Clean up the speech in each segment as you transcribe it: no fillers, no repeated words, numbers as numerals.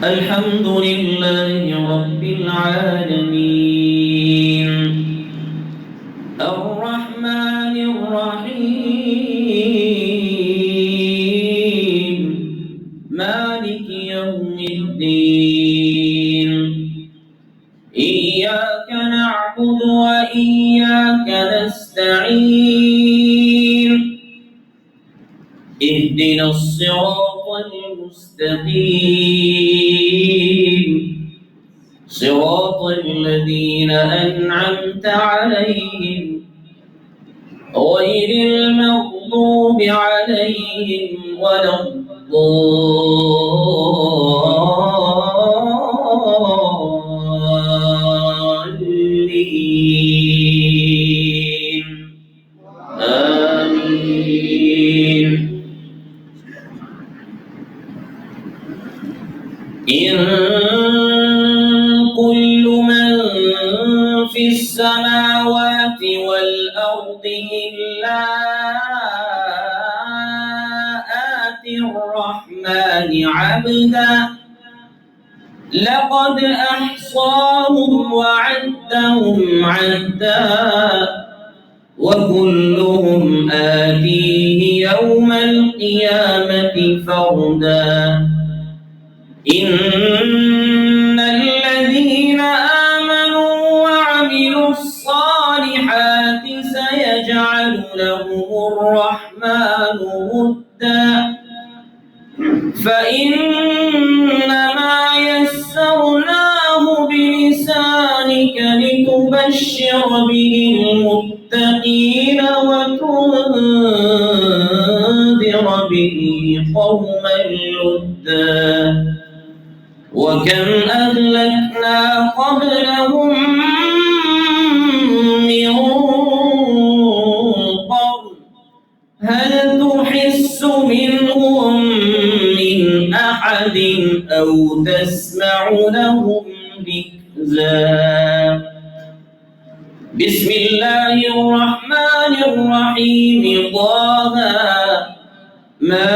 الحمد لله رب العالمين الرحمن الرحيم مالك يوم الدين إياك نعبد وإياك نستعين اهدنا الصراط المستقيم صراط الذين أنعمت عليهم غير المغضوب عليهم ولا الضالين آمين. إن كل من في السماوات والأرض إلا آتي الرحمن عبدا لقد أحصاهم وعدهم عدا وكلهم آتيه يوم القيامة فردا إن الذين آمنوا وعملوا الصالحات سيجعل لهم الرحمن ودا فإنما يسرناه بلسانك لتبشر به المتقين وتنذر به قوما لدا وكم أهلكنا قبلهم من قرن هل تحس منهم من أحد أو تسمع لهم ركزا بسم الله الرحمن الرحيم طه ما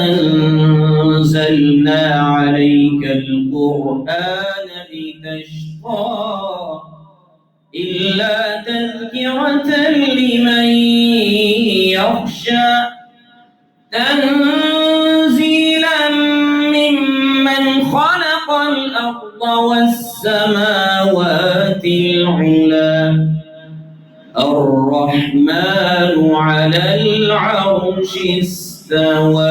أنزلنا عليك القرآن لتشقى إلا تذكرة لمن يخشى تنزيلا ممن خلق الأرض والسماوات العلى الرحمن على العرش استوى